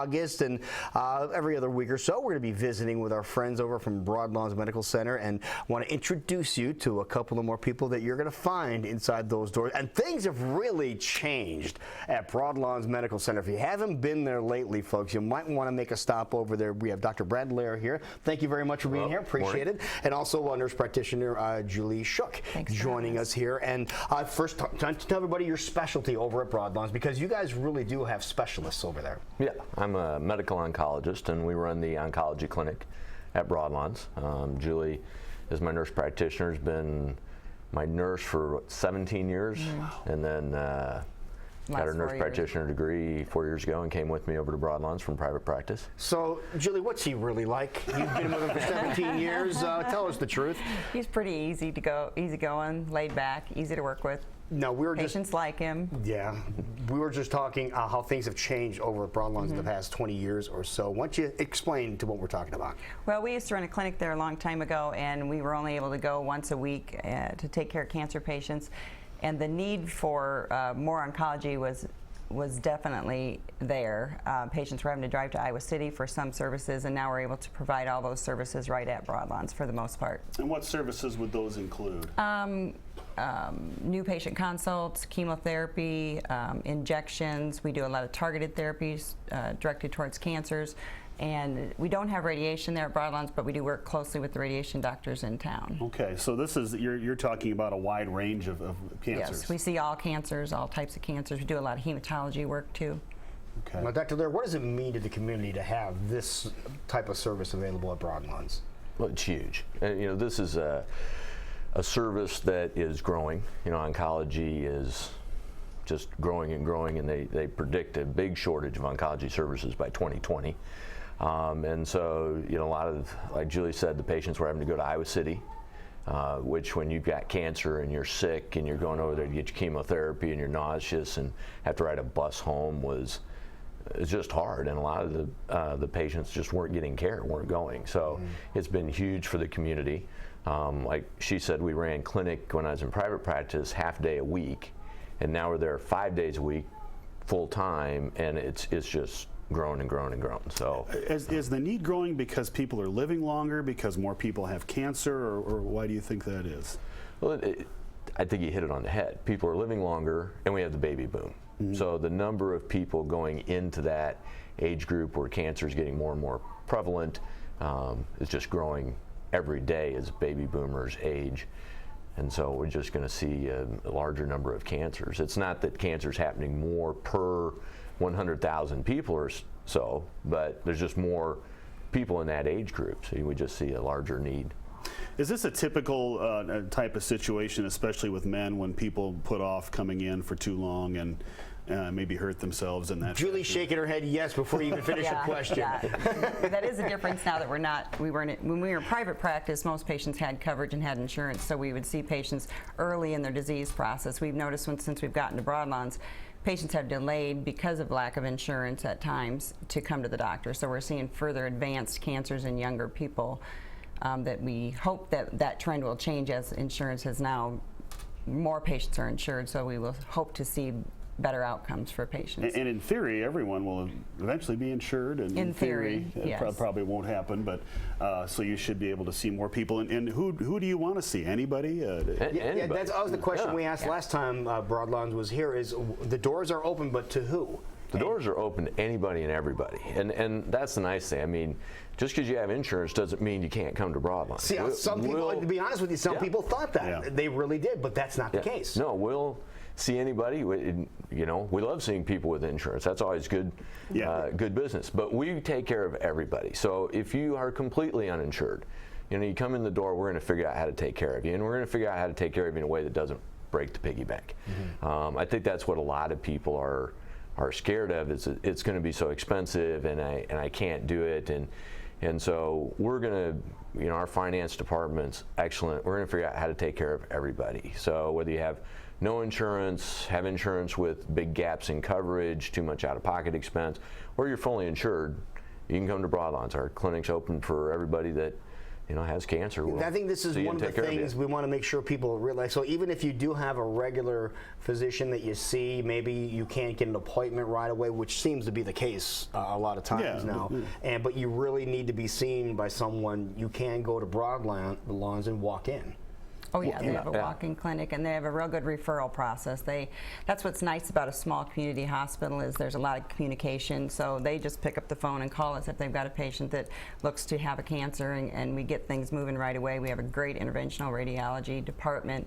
August, and every other week or so we're going to be visiting with our friends over from Broadlawns Medical Center, and want to introduce you to a couple of more people that you're going to find inside those doors. And things have really changed at Broadlawns Medical Center. If you haven't been there lately, folks, you might want to make a stop over there. We have Dr. Brad Lair here. Thank you very much for being here. Appreciate it. And also nurse practitioner Julie Shook joining us here. And first, time to tell everybody your specialty over at Broadlawns, because you guys really do have specialists over there. Yeah, I'm a medical oncologist, and we run the oncology clinic at Broadlawns. Julie is my nurse practitioner, has been my nurse for 17 years, and then got her nurse practitioner degree 4 years ago and came with me over to Broadlawns from private practice. So, Julie, what's he really like? You've been with him for 17 years. Tell us the truth. He's pretty easygoing, laid back, easy to work with. No, patients like him. Yeah, we were just talking how things have changed over at Broadlawns in the past 20 years or so. Why don't you explain to what we're talking about? Well, we used to run a clinic there a long time ago, and we were only able to go once a week to take care of cancer patients. And the need for more oncology was definitely there. Patients were having to drive to Iowa City for some services, and now we're able to provide all those services right at Broadlawns for the most part. And what services would those include? New patient consults, chemotherapy, injections. We do a lot of targeted therapies directed towards cancers. And we don't have radiation there at Broadlawns, but we do work closely with the radiation doctors in town. Okay, so this is, you're talking about a wide range of cancers. Yes, we see all cancers, all types of cancers. We do a lot of hematology work too. Okay. Now, Dr. Lair, what does it mean to the community to have this type of service available at Broadlawns? Well, it's huge. And, you know, this is a service that is growing. You know, oncology is just growing and growing, and they predict a big shortage of oncology services by 2020. And so, you know, a lot of, like Julie said, the patients were having to go to Iowa City, which when you've got cancer and you're sick and you're going over there to get your chemotherapy and you're nauseous and have to ride a bus home it's just hard. And a lot of the patients just weren't getting care, weren't going. So it's been huge for the community. Like she said, we ran clinic when I was in private practice half day a week, and now we're there 5 days a week, full time, and it's just grown and grown and grown. So is the need growing because people are living longer, because more people have cancer, or why do you think that is? Well, I think you hit it on the head. People are living longer, and we have the baby boom. So the number of people going into that age group where cancer is getting more and more prevalent is just growing every day as baby boomers age. And so we're just going to see a larger number of cancers. It's not that cancer is happening more per 100,000 people or so, but there's just more people in that age group, so you would just see a larger need. Is this a typical type of situation, especially with men, when people put off coming in for too long and maybe hurt themselves in that? Julie's shaking her head yes before you even finish the question. Yeah. That is a difference now that when we were in private practice, most patients had coverage and had insurance, so we would see patients early in their disease process. We've noticed since we've gotten to Broadlawns, patients have delayed because of lack of insurance at times to come to the doctor. So we're seeing further advanced cancers in younger people that we hope that trend will change as insurance has now, more patients are insured, so we will hope to see better outcomes for patients. And in theory, everyone will eventually be insured. And in theory, yes. It probably won't happen, but so you should be able to see more people. And who do you want to see? Anybody? Anybody. Yeah, that was the question we asked last time Broadlawns was here, is the doors are open, but to who? The doors are open to anybody and everybody, and that's the nice thing. I mean, just because you have insurance doesn't mean you can't come to Broadlawns. See, some people, to be honest with you, some people thought that. Yeah. They really did, but that's not the case. No, we'll see anybody. You know, we love seeing people with insurance. That's always good, good business. But we take care of everybody. So if you are completely uninsured, you know, you come in the door, we're going to figure out how to take care of you, and we're going to figure out how to take care of you in a way that doesn't break the piggy bank. I think that's what a lot of people are scared of. It's going to be so expensive, and I can't do it, and so we're going to, you know, our finance department's excellent. We're going to figure out how to take care of everybody. So whether you have no insurance, have insurance with big gaps in coverage, too much out-of-pocket expense, or you're fully insured, you can come to Broadlawns. Our clinic's open for everybody that has cancer. We'll I think this is see you one and of the take care of things you. we want to make sure people realize. So even if you do have a regular physician that you see, maybe you can't get an appointment right away, which seems to be the case a lot of times now. But you really need to be seen by someone. You can go to Broadlawns and walk in. Oh yeah, they have a walk-in clinic, and they have a real good referral process. That's what's nice about a small community hospital is there's a lot of communication. So they just pick up the phone and call us if they've got a patient that looks to have a cancer, and we get things moving right away. We have a great interventional radiology department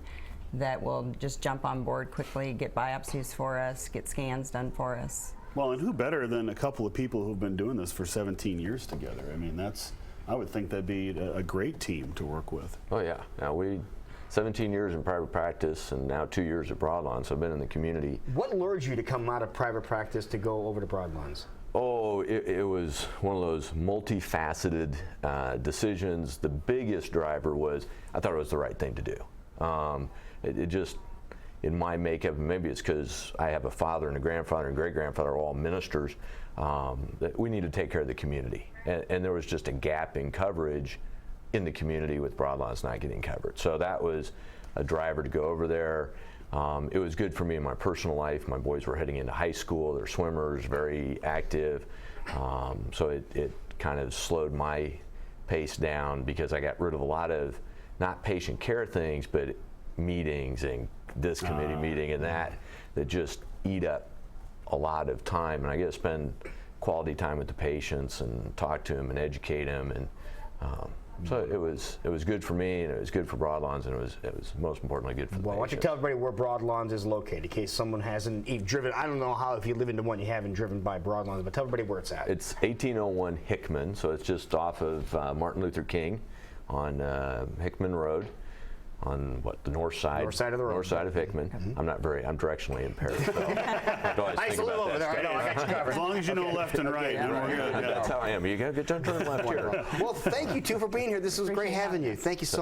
that will just jump on board quickly, get biopsies for us, get scans done for us. Well, and who better than a couple of people who've been doing this for 17 years together? I mean, I would think that'd be a great team to work with. Oh yeah. Now 17 years in private practice and now 2 years at Broadlawns. So I've been in the community. What lured you to come out of private practice to go over to Broadlawns? Oh, it was one of those multifaceted decisions. The biggest driver was I thought it was the right thing to do. It just, in my makeup, maybe it's because I have a father and a grandfather and great-grandfather, all ministers, that we need to take care of the community. And there was just a gap in coverage in the community with Broadlawns not getting covered. So that was a driver to go over there. It was good for me in my personal life. My boys were heading into high school. They're swimmers, very active. So it kind of slowed my pace down because I got rid of a lot of, not patient care things, but meetings and this committee meeting and that just eat up a lot of time. And I get to spend quality time with the patients and talk to them and educate them. And so it was good for me, and it was good for Broadlawns, and it was most importantly good for the Well, why don't you patients. tell everybody where Broadlawns is located in case someone hasn't even driven. I don't know how, if you live in Des Moines, you haven't driven by Broadlawns, but tell everybody where it's at. It's 1801 Hickman, so it's just off of Martin Luther King on Hickman Road. On the north side? North side of the road. North side of Hickman. I'm directionally impaired. So I used to live over there. I know, I got you covered. As long as you know left and right, then we're good. That's how I am. You got to get turn left here. Well, thank you two for being here. This was great having you. Thank you so much.